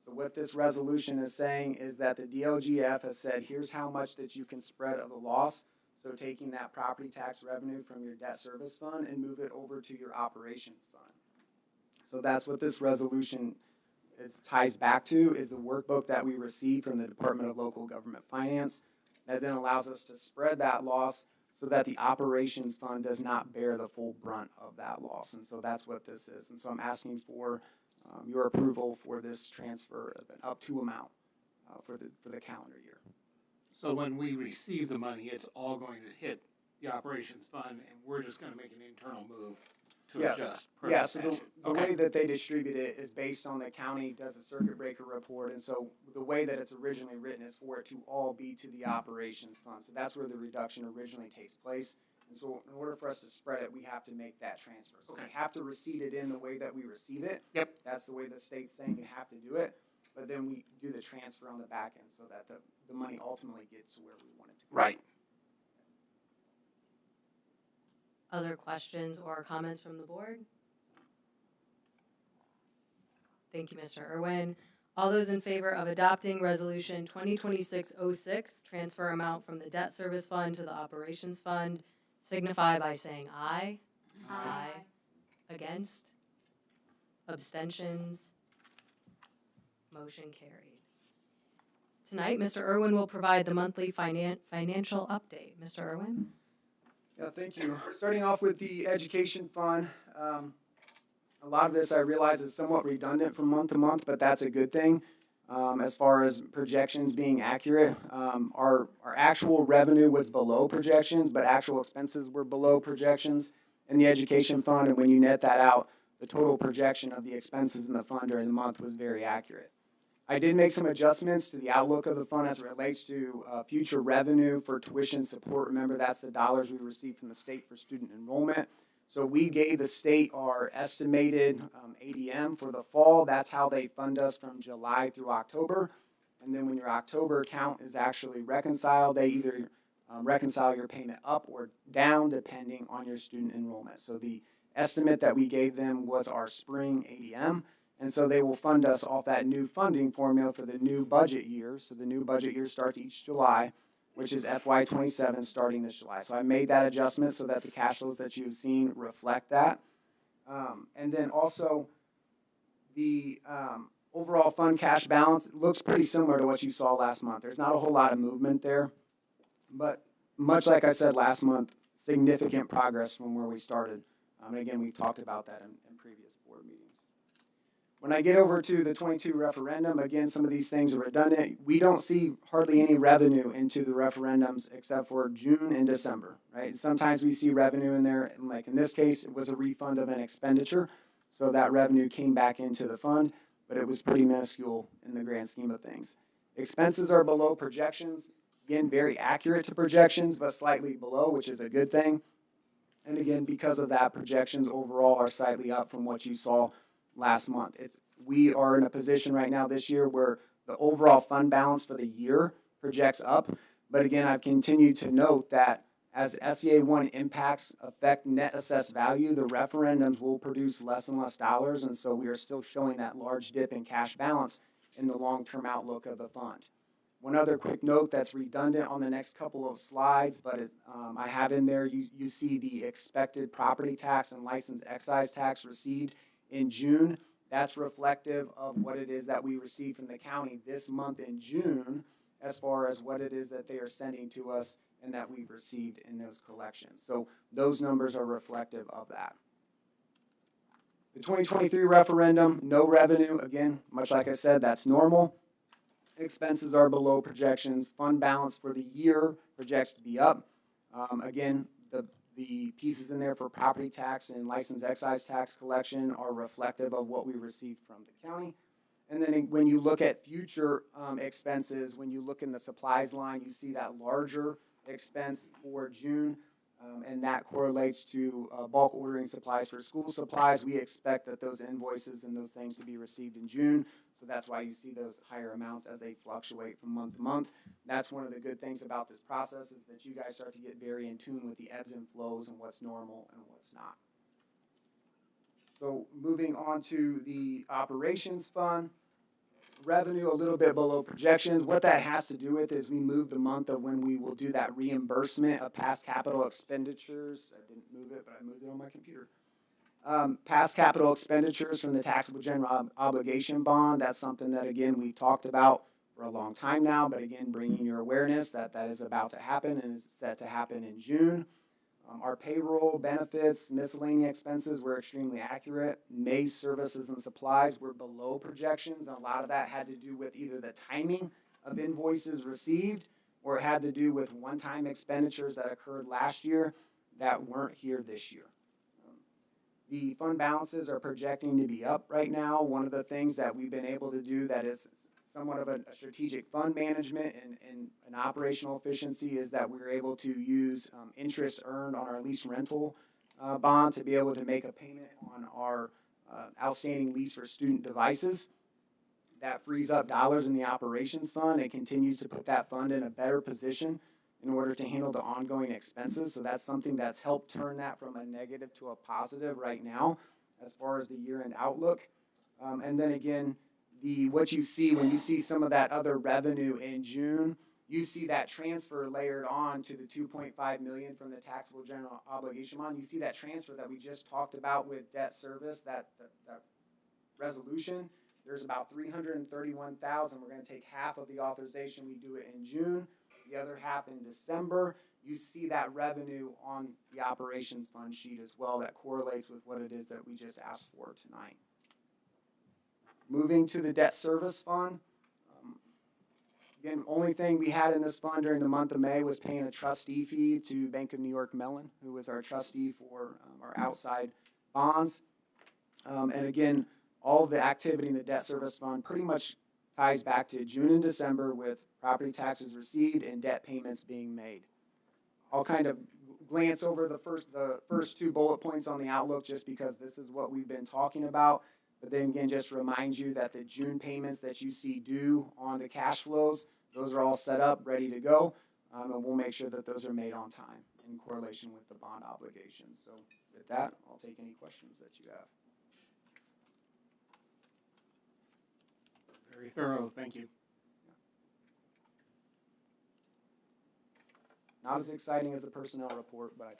So what this resolution is saying is that the DLGF has said, here's how much that you can spread of the loss. So taking that property tax revenue from your debt service fund and move it over to your operations fund. So that's what this resolution ties back to, is the workbook that we received from the Department of Local Government Finance that then allows us to spread that loss so that the operations fund does not bear the full brunt of that loss. And so that's what this is. And so I'm asking for your approval for this transfer of an up to amount for the calendar year. So when we receive the money, it's all going to hit the operations fund, and we're just gonna make an internal move to Yeah. adjust per Yeah, the so statute. the way that they distribute it is based on the county does a circuit breaker report, and so the way that it's originally written is for it to all be to the operations fund. So that's where the reduction originally takes place. And so in order for us to spread it, we have to make that transfer. So we have to receipt it in the way that we receive it. Yep. That's the way the state's saying you have to do it. But then we do the transfer on the back end so that the money ultimately gets to where we want it to go. Right. Other questions or comments from the board? Thank you, Mr. Irwin. All those in favor of adopting Resolution 2026-06, transfer amount from the debt service fund to the operations fund, signify by saying aye. Aye. Against? Abstentions? Motion carried. Tonight, Mr. Irwin will provide the monthly financial update. Mr. Irwin? Yeah, thank you. Starting off with the education fund, a lot of this I realize is somewhat redundant from month to month, but that's a good thing. As far as projections being accurate, our actual revenue was below projections, but actual expenses were below projections in the education fund. And when you net that out, the total projection of the expenses in the fund during the month was very accurate. I did make some adjustments to the outlook of the fund as it relates to future revenue for tuition support. Remember, that's the dollars we receive from the state for student enrollment. So we gave the state our estimated ADM for the fall. That's how they fund us from July through October. And then when your October account is actually reconciled, they either reconcile your payment up or down depending on your student enrollment. So the estimate that we gave them was our spring ADM. And so they will fund us off that new funding formula for the new budget year. So the new budget year starts each July, which is FY27 starting this July. So I made that adjustment so that the cash flows that you've seen reflect that. And then also the overall fund cash balance looks pretty similar to what you saw last month. There's not a whole lot of movement there, but much like I said last month, significant progress from where we started. And again, we've talked about that in previous board meetings. When I get over to the 22 referendum, again, some of these things are redundant. We don't see hardly any revenue into the referendums except for June and December, right? Sometimes we see revenue in there, and like in this case, it was a refund of an expenditure. So that revenue came back into the fund, but it was pretty minuscule in the grand scheme of things. Expenses are below projections. Again, very accurate to projections, but slightly below, which is a good thing. And again, because of that, projections overall are slightly up from what you saw last month. We are in a position right now this year where the overall fund balance for the year projects up. But again, I've continued to note that as SEA 1 impacts affect net assessed value, the referendums will produce less and less dollars. And so we are still showing that large dip in cash balance in the long-term outlook of the fund. One other quick note that's redundant on the next couple of slides, but I have in there, you see the expected property tax and license excise tax received in June. That's reflective of what it is that we received from the county this month in June, as far as what it is that they are sending to us and that we've received in those collections. So those numbers are reflective of that. The 2023 referendum, no revenue. Again, much like I said, that's normal. Expenses are below projections. Fund balance for the year projects to be up. Again, the pieces in there for property tax and license excise tax collection are reflective of what we received from the county. And then when you look at future expenses, when you look in the supplies line, you see that larger expense for June, and that correlates to bulk ordering supplies for school supplies. We expect that those invoices and those things to be received in June. So that's why you see those higher amounts as they fluctuate from month to month. That's one of the good things about this process is that you guys start to get very in tune with the ebbs and flows and what's normal and what's not. So moving on to the operations fund, revenue a little bit below projections. What that has to do with is we moved the month of when we will do that reimbursement of past capital expenditures. I didn't move it, but I moved it on my computer. Past capital expenditures from the taxable general obligation bond. That's something that, again, we talked about for a long time now, but again, bringing your awareness that that is about to happen and is set to happen in June. Our payroll, benefits, miscellaneous expenses were extremely accurate. May's services and supplies were below projections. And a lot of that had to do with either the timing of invoices received or it had to do with one-time expenditures that occurred last year that weren't here this year. The fund balances are projecting to be up right now. One of the things that we've been able to do that is somewhat of a strategic fund management and an operational efficiency is that we're able to use interest earned on our lease rental bond to be able to make a payment on our outstanding lease for student devices. That frees up dollars in the operations fund and continues to put that fund in a better position in order to handle the ongoing expenses. So that's something that's helped turn that from a negative to a positive right now as far as the year-end outlook. And then again, what you see when you see some of that other revenue in June, you see that transfer layered on to the $2.5 million from the taxable general obligation bond. You see that transfer that we just talked about with debt service, that resolution. There's about $331,000. We're going to take half of the authorization. We do it in June, the other half in December. You see that revenue on the operations fund sheet as well that correlates with what it is that we just asked for tonight. Moving to the debt service fund. Again, only thing we had in this fund during the month of May was paying a trustee fee to Bank of New York Mellon, who was our trustee for our outside bonds. And again, all of the activity in the debt service fund pretty much ties back to June and December with property taxes received and debt payments being made. I'll kind of glance over the first two bullet points on the outlook just because this is what we've been talking about. But then again, just remind you that the June payments that you see due on the cash flows, those are all set up, ready to go. And we'll make sure that those are made on time in correlation with the bond obligations. So with that, I'll take any questions that you have. Very thorough, thank you. Not as exciting as the personnel report, but I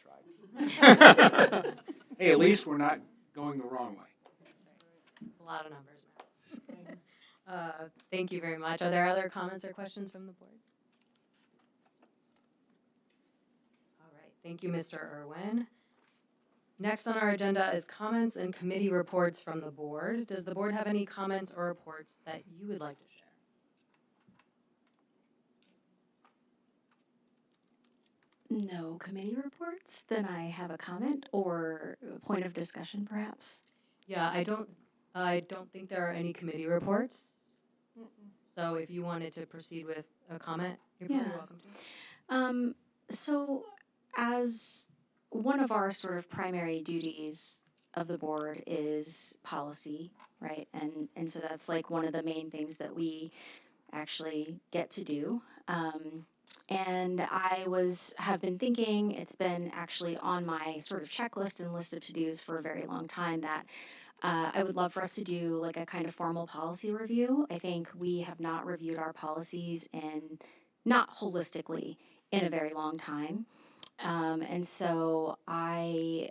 tried. Hey, at least we're not going the wrong way. It's a lot of numbers. Thank you very much. Are there other comments or questions from the board? All right, thank you, Mr. Irwin. Next on our agenda is comments and committee reports from the board. Does the board have any comments or reports that you would like to share? No committee reports. Then I have a comment or a point of discussion, perhaps. Yeah, I don't think there are any committee reports. So if you wanted to proceed with a comment, you're probably welcome to. So as one of our sort of primary duties of the board is policy, right? And so that's like one of the main things that we actually get to do. And I have been thinking, it's been actually on my sort of checklist and list of to-dos for a very long time that I would love for us to do like a kind of formal policy review. I think we have not reviewed our policies not holistically in a very long time. And so I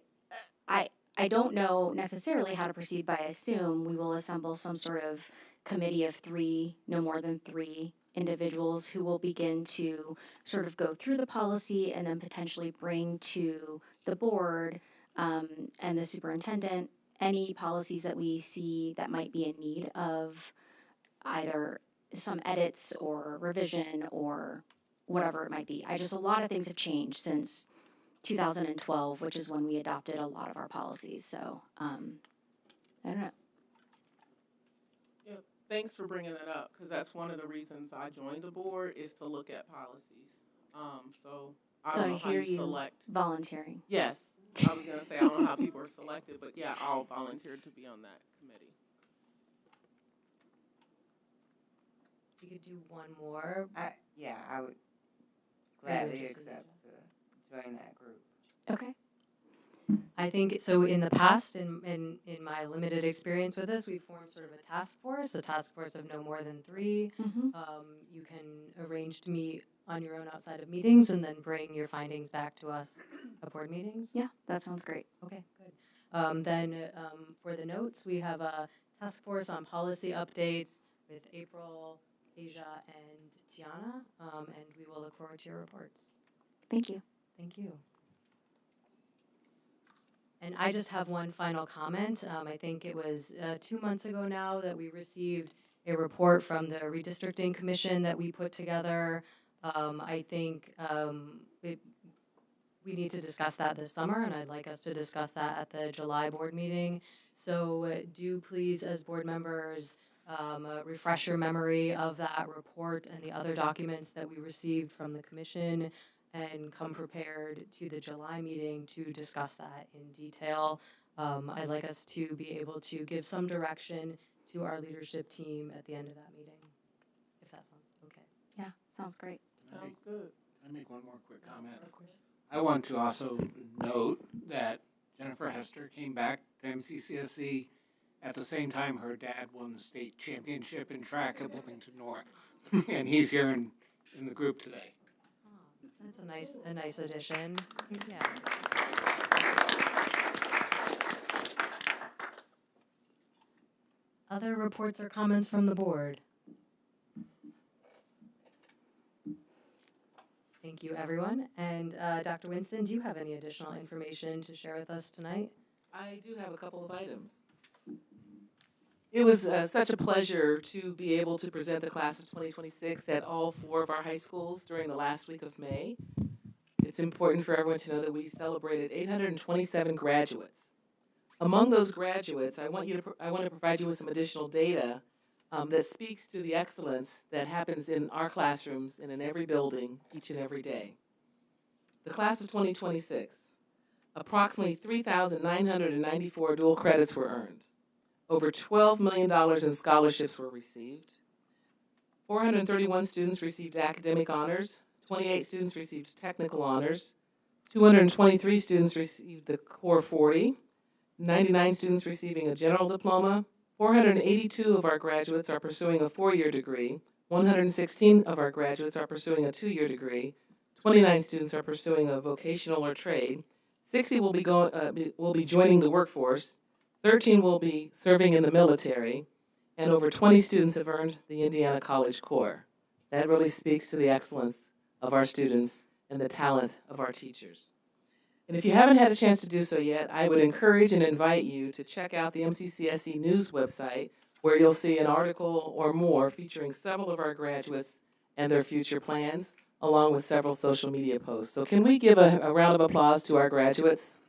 don't know necessarily how to proceed, but I assume we will assemble some sort of committee of 3, no more than 3 individuals who will begin to sort of go through the policy and then potentially bring to the board and the superintendent any policies that we see that might be in need of either some edits or revision or whatever it might be. A lot of things have changed since 2012, which is when we adopted a lot of our policies. So, I don't know. Yeah, thanks for bringing that up because that's one of the reasons I joined the board is to look at policies. So I don't know how you select. Volunteering. Yes, I was gonna say I don't know how people are selected, but yeah, I'll volunteer to be on that committee. We could do one more. I would gladly accept to join that group. Okay. I think so. In the past, in my limited experience with this, we formed sort of a task force of no more than 3. Mm-hmm. You can arrange to meet on your own outside of meetings and then bring your findings back to us at board meetings. Yeah, that sounds great. Okay, good. Then for the notes, we have a task force on policy updates with April, Asia, and Tiana, and we will look forward to your reports. Thank you. Thank you. And I just have one final comment. I think it was 2 months ago now that we received a report from the Redistricting Commission that we put together I think we need to discuss that this summer, and I'd like us to discuss that at the July board meeting. So do please, as board members, refresh your memory of that report and the other documents that we received from the commission, and come prepared to the July meeting to discuss that in detail. I'd like us to be able to give some direction to our leadership team at the end of that meeting, if that sounds okay. Yeah, sounds great. Sounds good. I make one more quick comment. Of course. I want to also note that Jennifer Hester came back to MCCSC at the same time her dad won the state championship in track at Bloomington North. And he's here in the group today. Oh, that's a nice addition. Yeah. Other reports or comments from the board? Thank you, everyone. And Dr. Winston, do you have any additional information to share with us tonight? I do have a couple of items. It was such a pleasure to be able to present the class of 2026 at all 4 of our high schools during the last week of May. It's important for everyone to know that we celebrated 827 graduates. Among those graduates, I want to provide you with some additional data that speaks to the excellence that happens in our classrooms and in every building each and every day. The class of 2026, approximately 3,994 dual credits were earned. Over $12 million in scholarships were received. 431 students received academic honors. 28 students received technical honors. 223 students received the Core 40. 99 students receiving a general diploma. 482 of our graduates are pursuing a 4-year degree. 116 of our graduates are pursuing a 2-year degree. 29 students are pursuing a vocational or trade. 60 will be joining the workforce. 13 will be serving in the military, and over 20 students have earned the Indiana College Core. That really speaks to the excellence of our students and the talent of our teachers. And if you haven't had a chance to do so yet, I would encourage and invite you to check out the MCCSC News website, where you'll see an article or more featuring several of our graduates and their future plans, along with several social media posts. So can we give a round of applause to our graduates?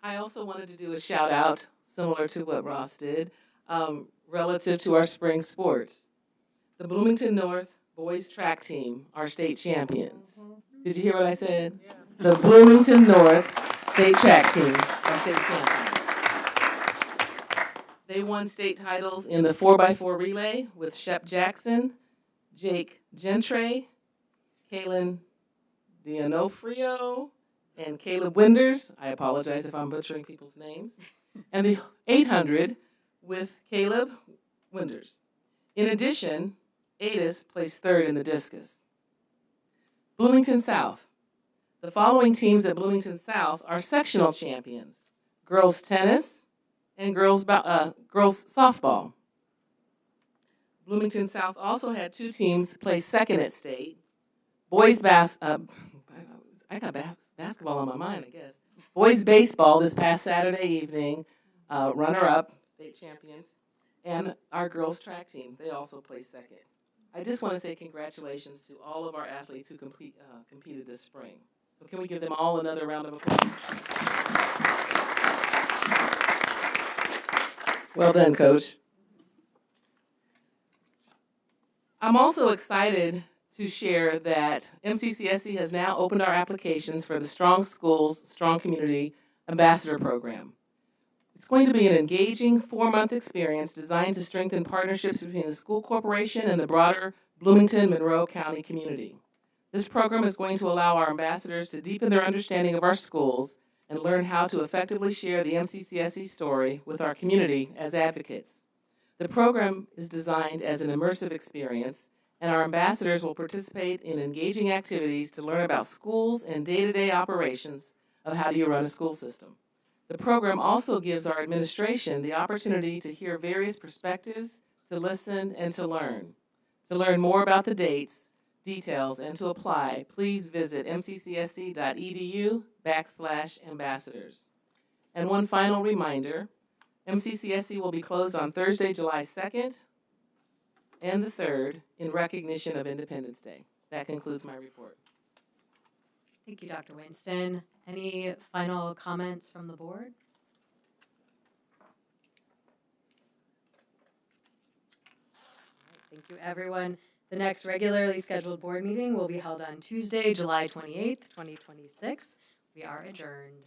I also wanted to do a shout out, similar to what Ross did, relative to our spring sports. The Bloomington North boys track team are state champions. Did you hear what I said? Yeah. The Bloomington North state track team are state champions. They won state titles in the 4x4 relay with Shep Jackson, Jake Gentry, Kaylin D'Onofrio, and Caleb Winders. I apologize if I'm butchering people's names. And the 800 with Caleb Winders. In addition, Adis placed 3rd in the discus. Bloomington South. The following teams at Bloomington South are sectional champions: girls tennis and girls softball. Bloomington South also had 2 teams place 2nd at state. Boys I got basketball on my mind, I guess. Boys baseball this past Saturday evening, runner-up, state champions, and our girls track team, they also placed 2nd. I just want to say congratulations to all of our athletes who competed this spring. So can we give them all another round of applause? Well done, Coach. I'm also excited to share that MCCSC has now opened our applications for the Strong Schools, Strong Community Ambassador Program. It's going to be an engaging 4-month experience designed to strengthen partnerships between the school corporation and the broader Bloomington-Monroe County community. This program is going to allow our ambassadors to deepen their understanding of our schools and learn how to effectively share the MCCSC story with our community as advocates. The program is designed as an immersive experience, and our ambassadors will participate in engaging activities to learn about schools and day-to-day operations of how do you run a school system. The program also gives our administration the opportunity to hear various perspectives, to listen, and to learn. To learn more about the dates, details, and to apply, please visit mccsc.edu/ambassadors. And one final reminder, MCCSC will be closed on Thursday, July 2nd and the 3rd in recognition of Independence Day. That concludes my report. Thank you, Dr. Winston. Any final comments from the board? Thank you, everyone. The next regularly scheduled board meeting will be held on Tuesday, July 28th, 2026. We are adjourned.